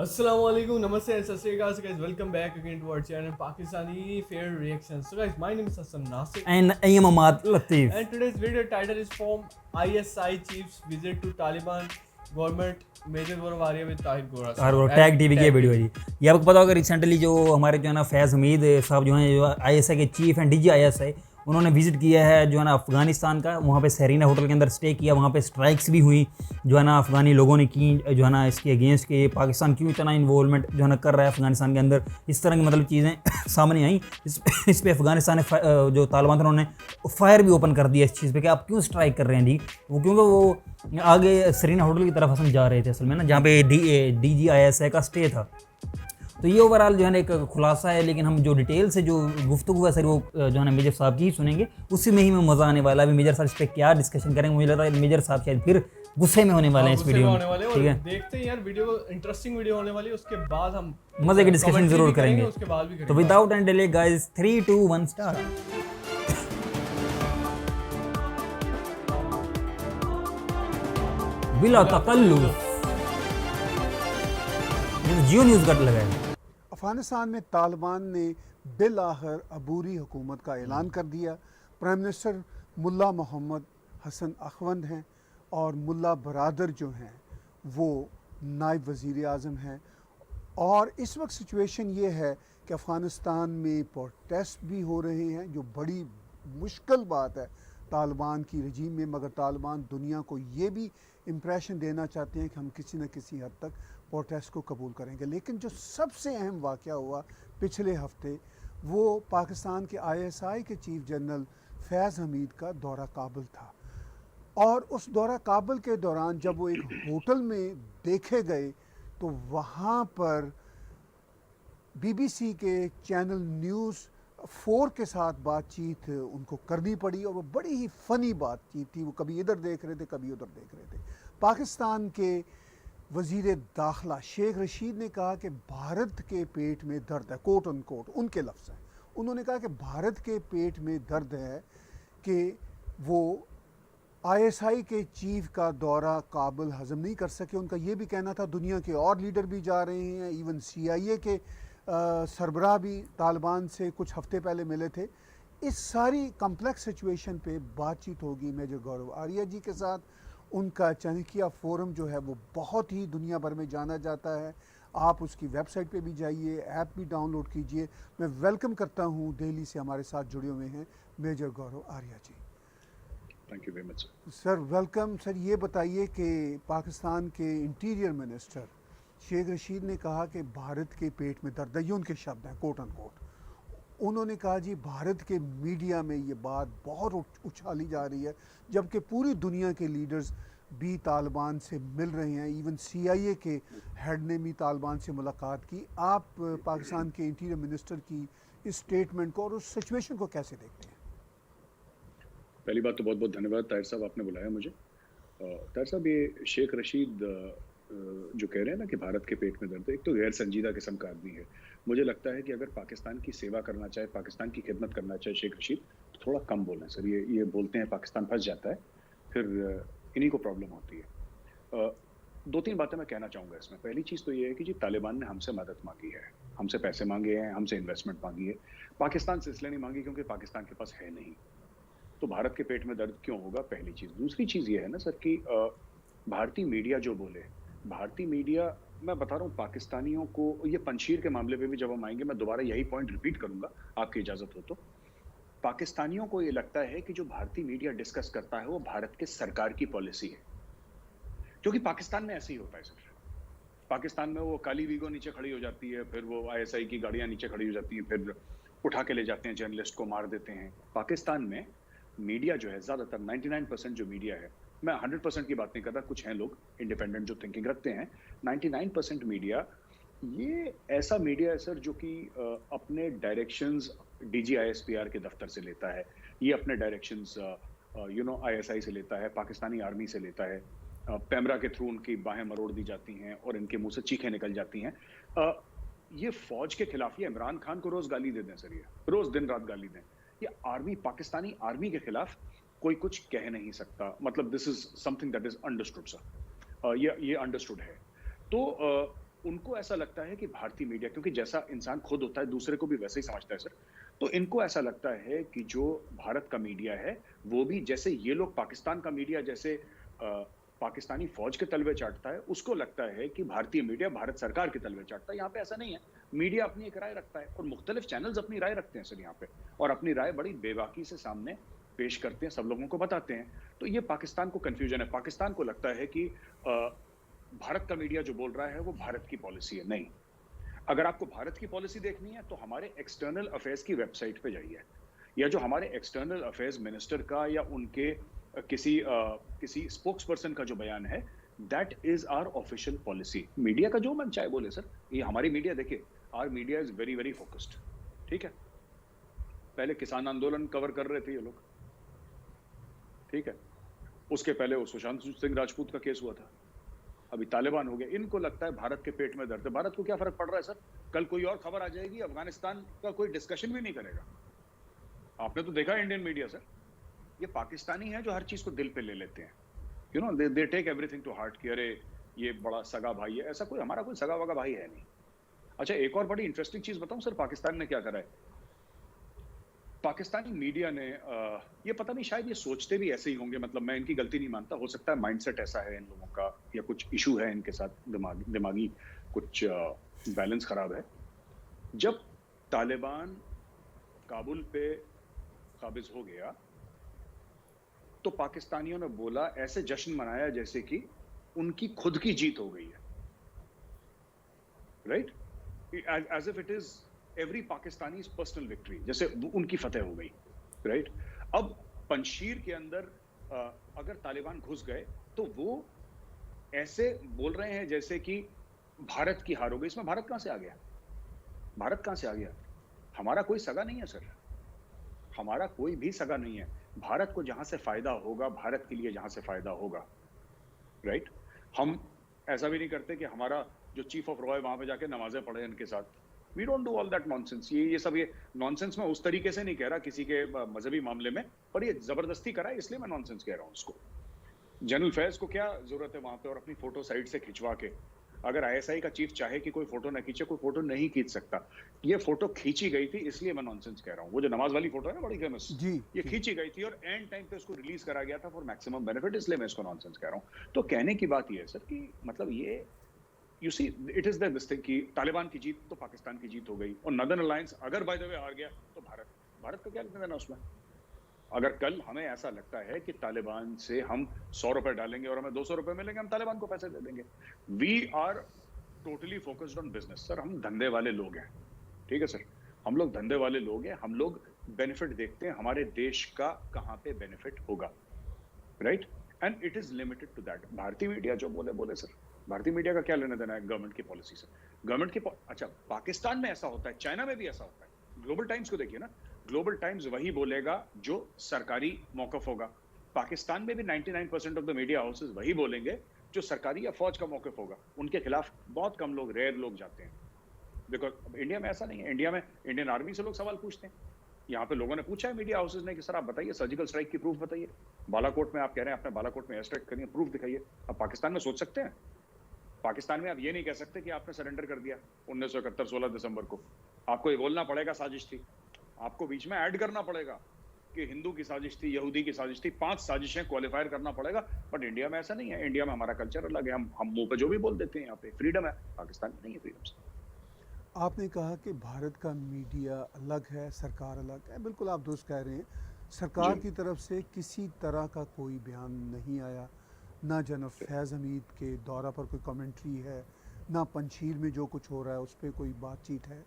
अस्सलाम वालेकुम, नमस्ते and सत श्री अकाल. So guys, welcome back again to our channel Pakistani Fair Reactions. So guys, my name is Hassan Nasir And I am Ahmad Latif. and today's video title is from ISI Chief's Visit to Taliban Government Major Gaurav Arya with Tahir Gora और वो Sahab tag and TV की Tag video है TV. जी। ये आपको पता होगा recently जो हमारे जो है ना फैज़ हमीद साहब जो हैं जो आईएसआई के चीफ एंड डीजी आईएसआई उन्होंने विजिट किया है जो है ना अफ़गानिस्तान का। वहाँ पे सहरीना होटल के अंदर स्टे किया। वहाँ पे स्ट्राइक्स भी हुई जो है ना अफ़गानी लोगों ने की जो है ना इसके अगेंस्ट के पाकिस्तान क्यों इतना इन्वॉल्वमेंट जो है ना कर रहा है अफ़गानिस्तान के अंदर। इस तरह की मतलब चीज़ें सामने आई। इस पे अफ़गानिस्तान ने जो तालिबान थे उन्होंने फायर भी ओपन कर दिया इस चीज़ पे कि आप क्यों स्ट्राइक कर रहे हैं जी। वो क्योंकि वो आगे सरीना होटल की तरफ हम जा रहे थे असल में ना, जहाँ पे DGISI का स्टे था। तो ये ओवरऑल जो है ना एक खुलासा है, लेकिन हम जो डिटेल से जो गुफ्तगू है सर वो जो है ना मेजर साहब की ही सुनेंगे। उसी में ही में मज़ा आने वाला है। अभी मेजर साहब इस पर क्या डिस्कशन करेंगे, मुझे लग रहा है मेजर साहब शायद फिर गुस्से में होने वाले हैं इस गुस्से में वीडियो होने में। वाले हैं ठीक और है, देखते हैं यार वीडियो इंटरेस्टिंग वीडियो होने वाली है. उसके बाद हम मज़े की डिस्कशन commentary ज़रूर भी करेंगे। उसके बाद भी तो करेंगे. Without and delay guys 3 2 1 start. बिला तकल्लुफ जियो न्यूज़ का लगा है। अफ़गानिस्तान में तालिबान ने बिल आखिर अबूरी हुकूमत का ऐलान कर दिया। प्राइम मिनिस्टर मुल्ला मोहम्मद हसन अखवंद हैं और मुल्ला बरादर जो हैं वो नायब वज़ीर आज़म हैं। और इस वक्त सिचुएशन ये है कि अफ़गानिस्तान में प्रोटेस्ट भी हो रहे हैं, जो बड़ी मुश्किल बात है तालिबान की रजीम में। मगर तालिबान दुनिया को ये भी इम्प्रेशन देना चाहते हैं कि हम किसी न किसी हद तक प्रोटेस्ट को कबूल करेंगे। लेकिन जो सबसे अहम वाक़या हुआ पिछले हफ्ते वो पाकिस्तान के ISI के चीफ जनरल फैज़ हमीद का दौरा काबुल था। और उस दौरा काबुल के दौरान जब वो एक होटल में देखे गए तो वहाँ पर BBC के चैनल न्यूज़ 4 के साथ बातचीत उनको करनी पड़ी और वो बड़ी ही फ़नी बातचीत थी। वो कभी इधर देख रहे थे, कभी उधर देख रहे थे। पाकिस्तान के वज़ीर दाखिला शेख रशीद ने कहा कि भारत के पेट में दर्द है, कोट अन कोट उनके लफ्ज़ हैं। उन्होंने कहा कि भारत के पेट में दर्द है कि वो ISI के चीफ का दौरा काबुल हज़म नहीं कर सके। उनका ये भी कहना था दुनिया के और लीडर भी जा रहे हैं, इवन CIA के सरबराह भी तालिबान से कुछ हफ्ते पहले मिले थे। इस सारी कम्प्लेक्स सिचुएशन पे बातचीत होगी मेजर गौरव आर्या जी के साथ। उनका चाणक्य फोरम जो है वो बहुत ही दुनिया भर में जाना जाता है। आप उसकी वेबसाइट पे भी जाइए, ऐप भी डाउनलोड कीजिए। मैं वेलकम करता हूँ दिल्ली से हमारे साथ जुड़े हुए हैं major Gaurav Arya ji. Thank you very much sir welcome. Sir ये बताइए कि पाकिस्तान के इंटीरियर मिनिस्टर शेख रशीद ने कहा कि भारत के पेट में दर्द है, ये उनके शब्द हैं कोट अन कोट। उन्होंने कहा जी भारत के मीडिया में ये बात बहुत उछाली जा रही है, जबकि पूरी दुनिया के लीडर्स भी तालिबान से मिल रहे हैं। इवन CIA के हेड ने भी तालिबान से मुलाकात की। आप पाकिस्तान के इंटीरियर मिनिस्टर की इस स्टेटमेंट को और उस सिचुएशन को कैसे देखते हैं? पहली बात तो बहुत बहुत धन्यवाद ताहिर साहब, आपने बुलाया मुझे। ताहिर साहब, ये शेख रशीद जो कह रहे हैं ना कि भारत के पेट में दर्द है, एक तो गैर संजीदा किस्म का आदमी है। मुझे लगता है कि अगर पाकिस्तान की सेवा करना चाहे, पाकिस्तान की खिदमत करना चाहे शेख रशीद, तो थोड़ा कम बोलें सर। ये बोलते हैं पाकिस्तान फंस जाता है, फिर इन्हीं को प्रॉब्लम होती है। दो तीन बातें मैं कहना चाहूँगा इसमें। पहली चीज़ तो ये है कि जी तालिबान ने हमसे मदद मांगी है, हमसे पैसे मांगे हैं, हमसे इन्वेस्टमेंट मांगी है। पाकिस्तान से इसलिए नहीं मांगी क्योंकि पाकिस्तान के पास है नहीं। तो भारत के पेट में दर्द क्यों होगा, पहली चीज़। दूसरी चीज़ ये है ना सर कि भारतीय मीडिया जो बोले, भारतीय मीडिया, मैं बता रहा हूँ पाकिस्तानियों को, ये पंजशीर के मामले पे भी जब हम आएंगे मैं दोबारा यही पॉइंट रिपीट करूंगा, आपकी इजाज़त हो तो। पाकिस्तानियों को ये लगता है कि जो भारतीय मीडिया डिस्कस करता है वो भारत के सरकार की पॉलिसी है, क्योंकि पाकिस्तान में ऐसे ही होता है सर। पाकिस्तान में वो काली वीगो नीचे खड़ी हो जाती है, फिर वो ISI की गाड़ियाँ नीचे खड़ी हो जाती हैं, फिर उठा के ले जाते हैं, जर्नलिस्ट को मार देते हैं। पाकिस्तान में मीडिया जो है ज़्यादातर 99% जो मीडिया है, मैं 100% की बात नहीं कर रहा, कुछ हैं लोग इंडिपेंडेंट जो थिंकिंग रखते हैं, 99% मीडिया ये ऐसा मीडिया है सर जो कि अपने डायरेक्शंस DGISPR के दफ्तर से लेता है, ये अपने डायरेक्शंस ISI से लेता है, पाकिस्तानी आर्मी से लेता है। पैमरा के थ्रू उनकी बाहें मरोड़ दी जाती हैं और इनके मुंह से चीखें निकल जाती हैं। ये फौज के खिलाफ, ये इमरान खान को रोज गाली दे दें सर, ये रोज दिन रात गाली दें। ये आर्मी, पाकिस्तानी आर्मी के खिलाफ कोई कुछ कह नहीं सकता। मतलब this is something that is understood sir, ये अंडरस्टूड है। तो उनको ऐसा लगता है कि भारतीय मीडिया, क्योंकि जैसा इंसान खुद होता है दूसरे को भी वैसे ही समझता है सर, तो इनको ऐसा लगता है कि जो भारत का मीडिया है वो भी जैसे ये लोग पाकिस्तान का मीडिया जैसे पाकिस्तानी फौज के तलवे चाटता है, उसको लगता है कि भारतीय मीडिया भारत सरकार के तलवे चाटता है। यहाँ पे ऐसा नहीं है, मीडिया अपनी एक राय रखता है और मुख्तलिफ चैनल्स अपनी राय रखते हैं सर यहाँ पे, और अपनी राय बड़ी बेबाकी से सामने पेश करते हैं, सब लोगों को बताते हैं। तो ये पाकिस्तान को कंफ्यूजन है। पाकिस्तान को लगता है कि भारत का मीडिया जो बोल रहा है वो भारत की पॉलिसी है। नहीं, अगर आपको भारत की पॉलिसी देखनी है तो हमारे एक्सटर्नल अफेयर्स की वेबसाइट पे जाइए, या जो हमारे एक्सटर्नल अफेयर्स मिनिस्टर का या उनके किसी स्पोक्स पर्सन का जो बयान है, that is our official policy. Media का जो मन चाहे बोले सर, ये हमारी मीडिया देखिए, our media is very very focused. ठीक है, पहले किसान आंदोलन कवर कर रहे थे ये लोग, ठीक है, उसके पहले वो सुशांत सिंह राजपूत का केस हुआ था, अभी तालिबान हो गया। इनको लगता है भारत के पेट में दर्द है। भारत को क्या फर्क पड़ रहा है सर, कल कोई और खबर आ जाएगी, अफगानिस्तान का कोई डिस्कशन भी नहीं करेगा। आपने तो देखा इंडियन मीडिया सर, ये पाकिस्तानी है जो हर चीज को दिल पे ले लेते हैं, you know, they take everything to heart कि अरे ये बड़ा सगा भाई है। ऐसा कोई हमारा कोई सगा वगा भाई है नहीं। अच्छा, एक और बड़ी इंटरेस्टिंग चीज बताऊं सर, पाकिस्तान ने क्या करा है। पाकिस्तानी मीडिया ने ये पता नहीं, शायद ये सोचते भी ऐसे ही होंगे, मतलब मैं इनकी गलती नहीं मानता, हो सकता है माइंडसेट ऐसा है इन लोगों का, या कुछ इशू है इनके साथ, दिमागी कुछ बैलेंस खराब है। जब तालिबान काबुल पे काबिज हो गया तो पाकिस्तानियों ने बोला, ऐसे जश्न मनाया जैसे कि उनकी खुद की जीत हो गई है, right, as if it is every Pakistani personal victory, जैसे उनकी फतेह हो गई, राइट। अब पंजशीर के अंदर अगर तालिबान घुस गए तो वो ऐसे बोल रहे हैं जैसे कि भारत की हार हो गई। इसमें भारत कहां से आ गया, भारत कहां से आ गया? हमारा कोई सगा नहीं है सर, हमारा कोई भी सगा नहीं है। भारत को जहां से फायदा होगा, भारत के लिए जहां से फायदा होगा, राइट। हम ऐसा भी नहीं करते कि हमारा जो चीफ ऑफ रॉय वहां पे जाके नमाजें पढ़े इनके साथ। We don't do all that nonsense. ये सब ये नॉनसेंस मैं उस तरीके से नहीं कह रहा किसी के मजहबी मामले में, पर ये जबरदस्ती करा है इसलिए मैं नॉनसेंस कह रहा हूं उसको। जनरल फैज को क्या जरूरत है वहां पे और अपनी फोटो साइड से खिंचवा के, अगर आईएसआई का चीफ चाहे कि कोई फोटो ना खींचे, कोई फोटो नहीं खींच सकता। ये फोटो खींची गई थी इसलिए मैं नॉनसेंस कह रहा हूँ। वो जो नमाज वाली फोटो है ना, बड़ी फेमस, ये खींची गई थी और एंड टाइम पे उसको रिलीज करा गया था फॉर मैक्सिमम बेनिफिट, इसलिए मैं इसको नॉनसेंस कह रहा हूँ। तो कहने की बात ये है सर कि मतलब ये you see it is this thing कि तालिबान की जीत तो पाकिस्तान की जीत हो गई, और नॉर्दर्न अलायंस अगर बाय द वे हार गया तो भारत का क्या लेना देना उसमें। अगर कल हमें ऐसा लगता है कि तालिबान से हम 100 रुपए डालेंगे और हमें 200 रुपए मिलेंगे, हम तालिबान को पैसे दे देंगे। We are totally focused on business sir, हम धंधे वाले लोग हैं, ठीक है सर, हम लोग धंधे वाले लोग हैं, हम लोग बेनिफिट देखते हैं, हमारे देश का कहाँ पे बेनिफिट होगा, right, and it is limited to that. भारतीय मीडिया जो बोले सर, भारतीय मीडिया का क्या लेना देना है गवर्नमेंट की पॉलिसी से, गवर्नमेंट की अच्छा पाकिस्तान में ऐसा होता है, चाइना में भी ऐसा होता है। ग्लोबल टाइम्स को देखिए ना, ग्लोबल टाइम्स वही बोलेगा जो सरकारी मौकफ होगा। पाकिस्तान में भी 99% ऑफ द मीडिया हाउसेस वही बोलेंगे जो सरकारी या फौज का मौकफ होगा। उनके खिलाफ बहुत कम लोग, रेयर लोग जाते हैं। बिकॉज इंडिया में ऐसा नहीं है, इंडिया में इंडियन आर्मी से लोग सवाल पूछते हैं। यहाँ पे लोगों ने पूछा है मीडिया हाउसेस ने कि सर आप बताइए सर्जिकल स्ट्राइक की प्रूफ बताइए, बालाकोट में आप कह रहे हैं आपने बालाकोट में एयर स्ट्राइक करनी है, प्रूफ दिखाइए। अब पाकिस्तान में सोच सकते हैं, पाकिस्तान में आप ये नहीं कह सकते कि आपने सरेंडर कर दिया 1971 16 दिसंबर को। आपको ये बोलना पड़ेगा साजिश थी, आपको बीच में ऐड करना पड़ेगा कि हिंदू की साजिश थी, यहूदी की साजिश थी, 5 साजिशें क्वालिफायर करना पड़ेगा। बट इंडिया में ऐसा नहीं है, इंडिया में हमारा कल्चर अलग है, हम मुंह पे जो भी बोल देते हैं, यहाँ पे फ्रीडम है, पाकिस्तान में नहीं है फ्रीडम। आपने कहा कि भारत का मीडिया अलग है, सरकार अलग है, बिल्कुल आप दुरुस्त कह रहे हैं। सरकार की तरफ से किसी तरह का कोई बयान नहीं आया, ना जनरल फैज़ हमीद के दौरा पर कोई कमेंट्री है, ना पंजशीर में जो कुछ हो रहा है उस पर कोई बातचीत है,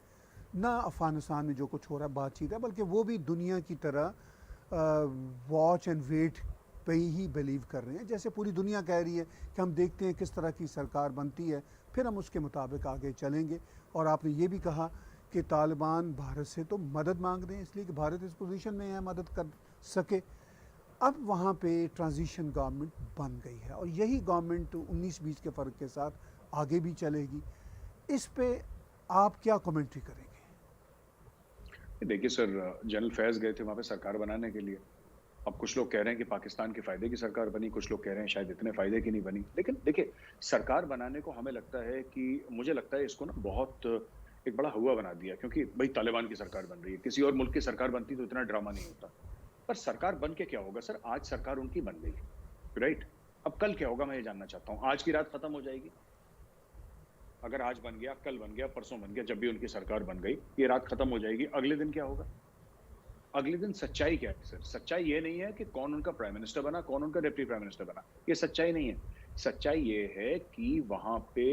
ना अफ़गानिस्तान में जो कुछ हो रहा है बातचीत है, बल्कि वो भी दुनिया की तरह वॉच एंड वेट पे ही बिलीव कर रहे हैं। जैसे पूरी दुनिया कह रही है कि हम देखते हैं किस तरह की सरकार बनती है, फिर हम उसके मुताबिक आगे चलेंगे। और आपने ये भी कहा कि तालिबान भारत से तो मदद मांग रहे हैं इसलिए कि भारत इस पोजीशन में है मदद कर सके। अब वहाँ पे ट्रांजिशन गवर्नमेंट बन गई है और यही गवर्नमेंट 19-20 के फ़र्क के साथ आगे भी चलेगी। इस पे आप क्या कमेंट्री करेंगे? देखिए सर, जनरल फैज़ गए थे वहाँ पे सरकार बनाने के लिए, अब कुछ लोग कह रहे हैं कि पाकिस्तान के फायदे की सरकार बनी, कुछ लोग कह रहे हैं शायद इतने फायदे की नहीं बनी। लेकिन देखिए, सरकार बनाने को हमें लगता है कि, मुझे लगता है इसको ना बहुत एक बड़ा हुआ बना दिया, क्योंकि भाई तालिबान की सरकार बन रही है, किसी और मुल्क की सरकार बनती तो इतना ड्रामा नहीं होता। पर सरकार बन के क्या होगा सर? आज सरकार उनकी बन गई, राइट? अब कल क्या होगा मैं ये जानना चाहता हूँ। आज की रात खत्म हो जाएगी, अगर आज बन गया, कल बन गया, परसों बन गया, जब भी उनकी सरकार बन गई, ये रात खत्म हो जाएगी। अगले दिन क्या होगा? अगले दिन सच्चाई क्या है सर? सच्चाई ये नहीं है कि कौन उनका प्राइम मिनिस्टर बना, कौन उनका डिप्टी प्राइम मिनिस्टर बना, ये सच्चाई नहीं है। सच्चाई ये है कि वहां पे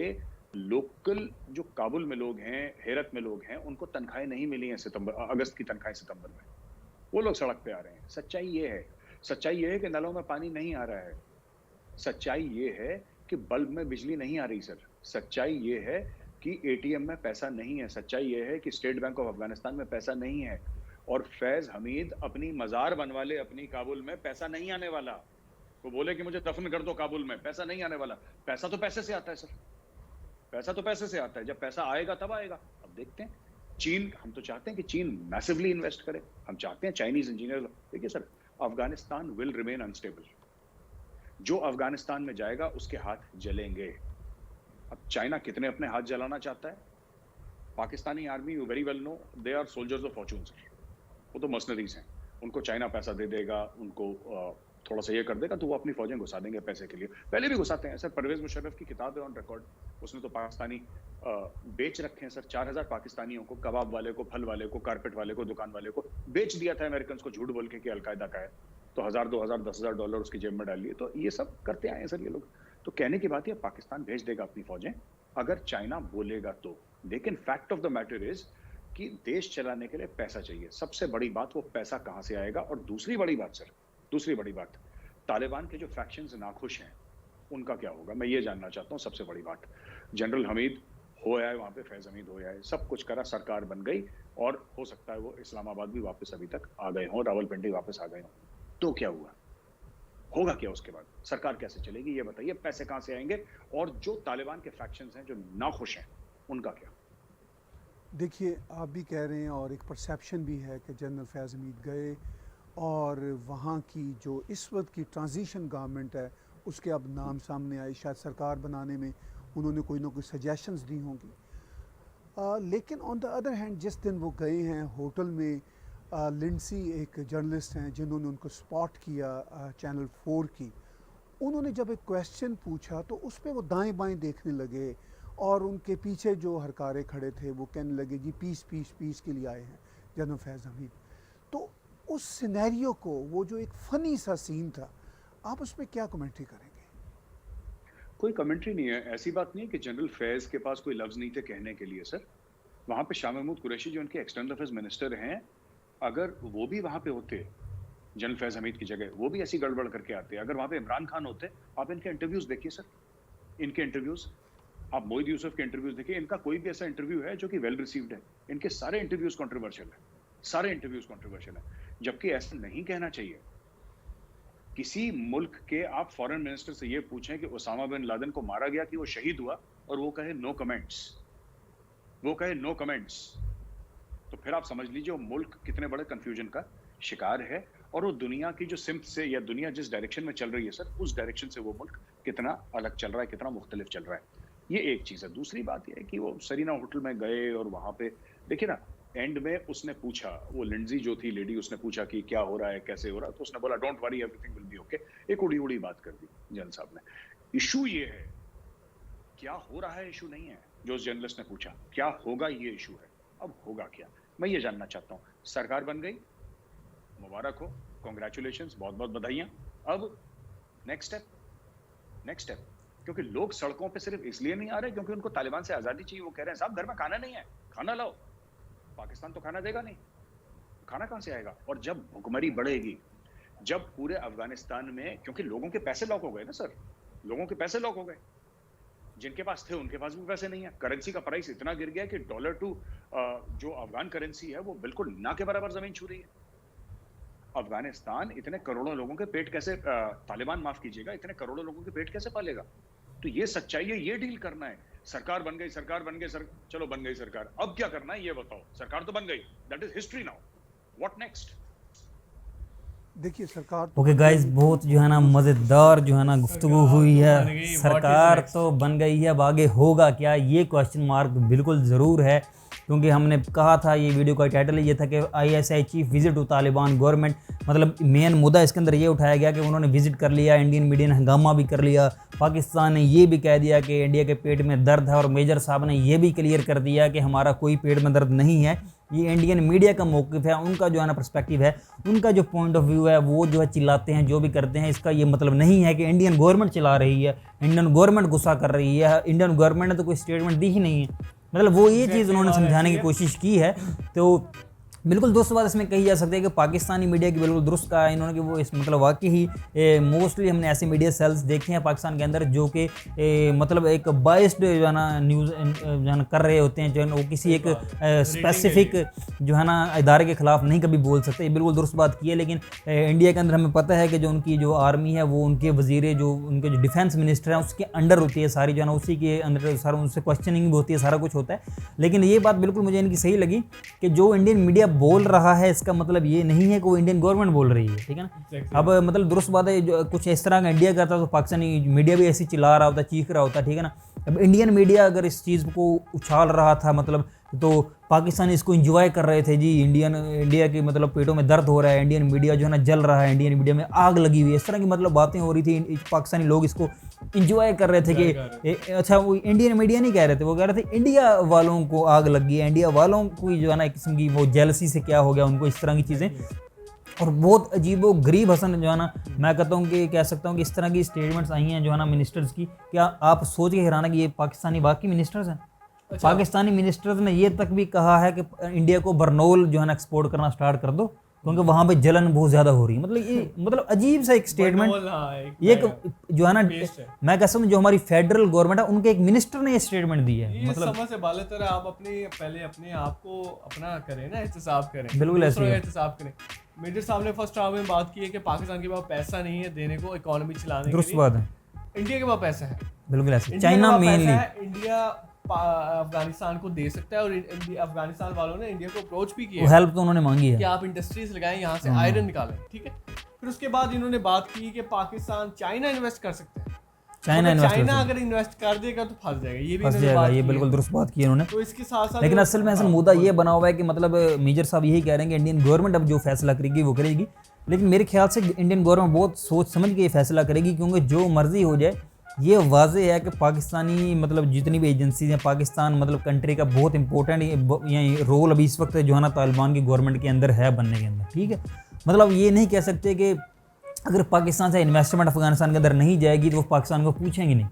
लोकल जो काबुल में लोग हैं, हेरत में लोग हैं, उनको तनख्वाहें नहीं मिली हैं अगस्त की तनख्वाहें सितंबर में, वो लोग सड़क पे आ रहे हैं। सच्चाई ये है। सच्चाई ये है कि नलों में पानी नहीं आ रहा है। सच्चाई ये है कि बल्ब में बिजली नहीं आ रही सर। सच्चाई ये है कि एटीएम में पैसा नहीं है। सच्चाई ये है कि स्टेट बैंक ऑफ अफगानिस्तान में पैसा नहीं है। और फैज हमीद अपनी मजार बनवा ले अपनी काबुल में, पैसा नहीं आने वाला। वो बोले कि मुझे दफन कर दो काबुल में, पैसा नहीं आने वाला। पैसा तो पैसे से आता है सर, पैसा तो पैसे से आता है। जब पैसा आएगा तब आएगा। अब देखते हैं। चीन, हम तो चाहते हैं कि चीन मैसिवली इन्वेस्ट करे। हम चाहते हैं चाइनीज इंजीनियर। देखिए sir, Afghanistan will remain unstable. जो अफगानिस्तान में जाएगा उसके हाथ जलेंगे। अब चाइना कितने अपने हाथ जलाना चाहता है? Pakistani army, you very well know, they are soldiers of fortune sir. वो तो मर्सनरीज हैं। उनको चाइना पैसा दे देगा, उनको थोड़ा सा ये कर देगा तो वो अपनी फौजें घुसा देंगे पैसे के लिए। पहले भी घुसाते हैं सर। परवेज मुशर्रफ की किताब है ऑन रिकॉर्ड, उसने तो पाकिस्तानी बेच रखे हैं सर। 4000 पाकिस्तानियों को, कबाब वाले को, फल वाले को, कारपेट वाले को, दुकान वाले को बेच दिया था अमेरिकन को, झूठ बोल के कि अलकायदा का है। तो 1000, 2000, 10,000 डॉलर उसकी जेब में डाल लिए। तो ये सब करते आए हैं सर ये लोग। तो कहने की बात है पाकिस्तान भेज देगा अपनी फौजें अगर चाइना बोलेगा तो। लेकिन fact of the matter is कि देश चलाने के लिए पैसा चाहिए। सबसे बड़ी बात, वो पैसा कहां से आएगा? और दूसरी बड़ी बात सर, दूसरी बड़ी बात, तालिबान के जो फैक्शंस नाखुश हैं उनका क्या होगा? मैं ये जानना चाहता हूं। सबसे बड़ी बात, जनरल हमीद हो आए वहां पे, फैज हमीद हो आए, सब कुछ करा, सरकार बन गई, और हो सकता है वो इस्लामाबाद भी वापस अभी तक आ गए हों, रावलपिंडी वापस आ गए हों। तो क्या हुआ? होगा क्या उसके बाद? सरकार कैसे चलेगी ये बताइए? पैसे कहां से आएंगे? और जो तालिबान के फैक्शंस हैं जो नाखुश हैं उनका क्या? देखिए, आप भी कह रहे हैं और एक परसेप्शन भी है कि जनरल फैज़ हमीद गए और वहाँ की जो इस वक्त की ट्रांजिशन गवर्नमेंट है उसके अब नाम सामने आए, शायद सरकार बनाने में उन्होंने कोई ना कोई सजेशंस दी होंगी। लेकिन ऑन द अदर हैंड जिस दिन वो गए हैं होटल में, लिंडसी एक जर्नलिस्ट हैं जिन्होंने उनको स्पॉट किया चैनल 4 की, उन्होंने जब एक क्वेश्चन पूछा तो उस पर वो दाएं बाएं देखने लगे और उनके पीछे जो हरकारे खड़े थे वो कहने लगे जी पीस पीस पीस के लिए आए हैं जनरल फैज़ हमीद। तो उस सिनेरियो को, वो जो एक फ़नी सा सीन था, आप उसमें क्या कमेंट्री करेंगे? कोई कमेंट्री नहीं है। ऐसी बात नहीं है कि जनरल फैज के पास कोई लफ्ज़ नहीं थे कहने के लिए सर। वहाँ पे शाह महमूद कुरैशी जो उनके एक्सटर्नल अफेयर्स मिनिस्टर हैं, अगर वो भी वहाँ पे होते जनरल फैज़ हमीद की जगह, वो भी ऐसी गड़बड़ करके आते। अगर वहाँ पे इमरान खान होते, आप इनके इंटरव्यूज़ देखिए सर, इनके इंटरव्यूज़, आप मोहिद यूसुफ के इंटरव्यूज़ देखिए। इनका कोई भी ऐसा इंटरव्यू है जो कि वेल रिसीव्ड है? इनके सारे इंटरव्यूज़ कंट्रोवर्शियल है, सारे इंटरव्यूज़ कंट्रोवर्शियल है। जबकि ऐसा नहीं कहना चाहिए। किसी मुल्क के आप फॉरेन मिनिस्टर से ये पूछें कि ओसामा बिन लादेन को मारा गया कि वो शहीद हुआ, और वो कहे नो कमेंट्स, वो कहे नो कमेंट्स, तो फिर आप समझ लीजिए वो मुल्क कितने बड़े कंफ्यूजन का शिकार है। और वो दुनिया की जो सिम्त से, या दुनिया जिस डायरेक्शन में चल रही है सर, उस डायरेक्शन से वो मुल्क कितना अलग चल रहा है, कितना मुख्तलिफ चल रहा है। ये एक चीज़ है। दूसरी बात ये है कि वो सरीना होटल में गए और वहाँ पे देखिए ना, एंड में उसने पूछा, वो लिंडजी जो थी लेडी, उसने पूछा कि क्या हो रहा है, कैसे हो रहा है, तो उसने बोला don't worry everything will be okay. एक उड़ी उड़ी बात कर दी जनरल साहब ने। इशू ये है, क्या हो रहा है इशू नहीं है जो उस जर्नलिस्ट ने पूछा, क्या होगा ये इशू है। अब होगा क्या, मैं ये जानना चाहता हूँ। सरकार बन गई, मुबारक हो, कॉन्ग्रेचुलेशंस, बहुत बहुत बधाइयाँ। अब नेक्स्ट स्टेप, नेक्स्ट स्टेप, क्योंकि लोग सड़कों पे सिर्फ इसलिए नहीं आ रहे क्योंकि उनको तालिबान से आज़ादी चाहिए। वो कह रहे हैं साहब घर में खाना नहीं है, खाना लाओ। पाकिस्तान तो खाना देगा नहीं, खाना कहां से आएगा? और जब भुखमरी बढ़ेगी, जब पूरे अफगानिस्तान में, क्योंकि लोगों के पैसे लॉक हो गए ना सर, लोगों के पैसे लॉक हो गए, जिनके पास थे उनके पास भी पैसे नहीं है। करेंसी का प्राइस इतना गिर गया कि डॉलर टू जो अफगान करेंसी है वो बिल्कुल ना के बराबर जमीन छू रही है। अफगानिस्तान इतने करोड़ों लोगों के पेट कैसे, तालिबान माफ कीजिएगा, इतने करोड़ों लोगों के पेट कैसे पालेगा? तो ये सच्चाई है, ये डील करना है। सरकार बन गई, सरकार बन गई, चलो बन गई सरकार, अब क्या करना है ये बताओ। सरकार तो बन गई, that is history now, what next? देखिए सरकार तो ओके गाइस, बहुत जो है ना मज़ेदार जो है ना गुफ्तगू हुई बन है। गई, सरकार what is next? तो बन गई है, अब आगे होगा क्या, ये क्वेश्चन मार्क बिल्कुल ज़रूर है। क्योंकि हमने कहा था, ये वीडियो का टाइटल ये था कि ISI chief visit to Taliban government, मतलब मेन मुद्दा इसके अंदर ये उठाया गया कि उन्होंने विजिट कर लिया, इंडियन मीडिया ने हंगामा भी कर लिया, पाकिस्तान ने ये भी कह दिया कि इंडिया के पेट में दर्द है, और मेजर साहब ने ये भी क्लियर कर दिया कि हमारा कोई पेट में दर्द नहीं है। ये इंडियन मीडिया का मौक़िफ़ है, उनका जो है ना पर्सपेक्टिव है, उनका जो पॉइंट ऑफ व्यू है, वो जो है चिल्लाते हैं जो भी करते हैं, इसका ये मतलब नहीं है कि इंडियन गवर्नमेंट चिल्ला रही है, इंडियन गवर्नमेंट गुस्सा कर रही है। इंडियन गवर्नमेंट ने तो कोई स्टेटमेंट दी ही नहीं है, मतलब वो ये चीज़ उन्होंने समझाने की कोशिश की है। तो बिल्कुल दुरुस्त बात इसमें कही जा सकती है कि पाकिस्तानी मीडिया की बिल्कुल दुरुस्त कहा है इन्होंने कि वो इस मतलब वाकई ही मोस्टली हमने ऐसे मीडिया सेल्स देखे हैं पाकिस्तान के अंदर जो कि मतलब एक बाइस्ड जो है ना न्यूज़ जो है ना कर रहे होते हैं, जो है ना वो किसी एक स्पेसिफिक जो है ना इदारे के ख़िलाफ़ नहीं कभी बोल सकते। ये बिल्कुल दुरुस्त बात की है। लेकिन इंडिया के अंदर हमें पता है कि जो उनकी जो आर्मी है वो उनके वज़ीर जो उनके जो डिफेंस मिनिस्टर हैं उसके अंडर होती है सारी, जो है ना उसी के अंदर सारा उनसे क्वेश्चनिंग भी होती है, सारा कुछ होता है। लेकिन ये बात बिल्कुल मुझे इनकी सही लगी कि जो इंडियन मीडिया बोल रहा है इसका मतलब ये नहीं है कि वो इंडियन गवर्नमेंट बोल रही है, ठीक है ना। अब मतलब दुरुस्त बात है, जो कुछ इस तरह का इंडिया करता तो पाकिस्तानी मीडिया भी ऐसी चिल्ला रहा होता, चीख रहा होता, ठीक है ना। अब इंडियन मीडिया अगर इस चीज़ को उछाल रहा था मतलब, तो पाकिस्तानी इसको एंजॉय कर रहे थे जी, इंडिया के मतलब पेटों में दर्द हो रहा है, इंडियन मीडिया जो है ना जल रहा है, इंडियन मीडिया में आग लगी हुई है, इस तरह की मतलब बातें हो रही थी। पाकिस्तानी लोग इसको एंजॉय कर रहे थे कि अच्छा, वो इंडियन मीडिया नहीं कह रहे थे, वो कह रहे थे इंडिया वालों को आग लगी है, इंडिया वालों को जो है ना एक किस्म की वो जेलसी से क्या हो गया उनको, इस तरह की चीज़ें। और बहुत अजीब व गरीब हसन जो है ना, मैं कहता हूँ कि कह सकता हूँ कि इस तरह की स्टेटमेंट्स आई हैं जो है ना मिनिस्टर्स की, क्या आप सोच के हैरान है कि ये पाकिस्तानी वाकई मिनिस्टर्स हैं। अच्छा। पाकिस्तानी मिनिस्टर्स ने ये तक भी कहा है कि इंडिया को बरनौल जो है ना एक्सपोर्ट करना स्टार्ट कर दो क्योंकि वहाँ पे जलन बहुत ज़्यादा हो रही है। मतलब ये मतलब अजीब सा एक स्टेटमेंट, ये जो है ना, मैं कहता हूँ जो हमारी फेडरल गवर्नमेंट है उनके एक मिनिस्टर ने ये स्टेटमेंट दी है। मतलब समझ से बाले तरह आप पहले अपने आप को अपना करें ना, एहतसाब करें, बिल्कुल ऐसे एहतसाब करें। मेजर साहब ने फर्स्ट राउंड में बात की है कि पाकिस्तान के पास पैसा नहीं है देने को इकोनॉमी चलाने के लिए। दुरुस्त बात है, इंडिया के पास पैसा है, बिल्कुल ऐसे। चाइना मेनली, इंडिया अफगानिस्तान को दे सकता है, और अफगानिस्तान वालों ने इंडिया को अप्रोच भी किया, हेल्प तो उन्होंने मांगी है कि आप इंडस्ट्रीज लगाएं, यहाँ से आयरन निकालें, ठीक है। फिर उसके बाद इन्होंने बात की कि पाकिस्तान चाइना इन्वेस्ट कर सकते हैं, चाइना अगर इन्वेस्ट कर देगा तो फंस जाएगा, ये भी फंस जाएगा, ये बिल्कुल दुरुस्त बात की उन्होंने। तो इसके साथ साथ लेकिन असल में असल मुद्दा ये बना हुआ है कि मतलब मेजर साहब यही कह रहे हैं कि इंडियन गवर्नमेंट अब जो फैसला करेगी वो करेगी। लेकिन मेरे ख्याल से इंडियन गवर्नमेंट बहुत सोच समझ के ये फैसला करेगी, क्योंकि जो मर्जी हो जाए ये वाज़ेह है कि पाकिस्तानी मतलब जितनी भी एजेंसीज हैं, पाकिस्तान मतलब कंट्री का बहुत इंपॉर्टेंट रोल अभी इस वक्त जो है ना तालिबान की गवर्नमेंट के अंदर है बनने के अंदर, ठीक है। मतलब ये नहीं कह सकते कि अगर पाकिस्तान से इन्वेस्टमेंट अफगानिस्तान के अंदर नहीं जाएगी तो वो पाकिस्तान को पूछेंगे नहीं,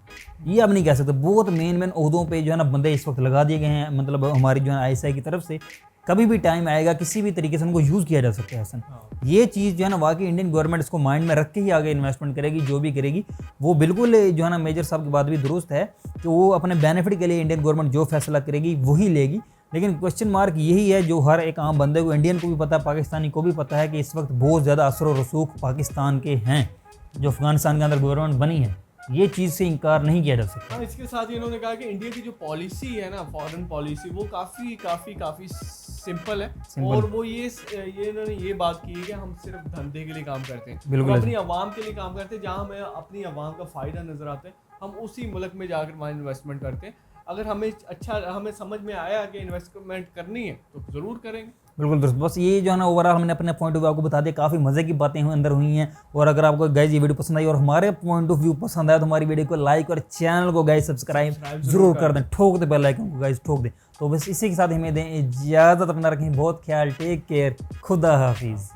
ये आप नहीं कह सकते। बहुत मेन ओहदों पे जो है ना बंदे इस वक्त लगा दिए गए हैं, मतलब हमारी जो है ISI की तरफ से। कभी भी टाइम आएगा किसी भी तरीके से उनको यूज़ किया जा सकता है हसन। ये चीज़ जो है ना वाकई इंडियन गवर्नमेंट इसको माइंड में रख के ही आगे इन्वेस्टमेंट करेगी, जो भी करेगी वो बिल्कुल जो है ना मेजर साहब की बात भी दुरुस्त है कि वो अपने बेनिफिट के लिए इंडियन गवर्नमेंट जो फैसला करेगी वही लेगी। लेकिन क्वेश्चन मार्क यही है जो हर एक आम बंदे को, इंडियन को भी पता है, पाकिस्तानी को भी पता है कि इस वक्त बहुत ज़्यादा असर व रसूख पाकिस्तान के हैं जो अफगानिस्तान के अंदर गवर्नमेंट बनी है, ये चीज़ से इनकार नहीं किया जा सकता। हाँ, इसके साथ ही इन्होंने कहा कि इंडिया की जो पॉलिसी है ना, फॉरेन पॉलिसी, वो काफ़ी सिंपल है, और वो ये इन्होंने ये बात की है कि हम सिर्फ धंधे के लिए काम करते हैं, हम अपनी आवाम के लिए काम करते हैं, जहाँ हमें अपनी आवाम का फ़ायदा नज़र आता है हम उसी मुल्क में जाकर वहाँ इन्वेस्टमेंट करते हैं। अगर हमें समझ में आया कि इन्वेस्टमेंट करनी है तो ज़रूर करेंगे। बिल्कुल दोस्त, बस ये जो है ना ओवरऑल हमने अपने पॉइंट ऑफ व्यू आपको बता दिया, काफ़ी मज़े की बातें अंदर हुई हैं। और अगर आपको गाइस ये वीडियो पसंद आई और हमारे पॉइंट ऑफ व्यू पसंद आया तो हमारी वीडियो को लाइक और चैनल को गाइस सब्सक्राइब जरूर कर दें, ठोक दें बेल आइकन को गाइस, ठोक दें। तो बस इसी के साथ हमें दें इजाज़त, अपना रखें बहुत ख्याल, टेक केयर, खुदा हाफिज़।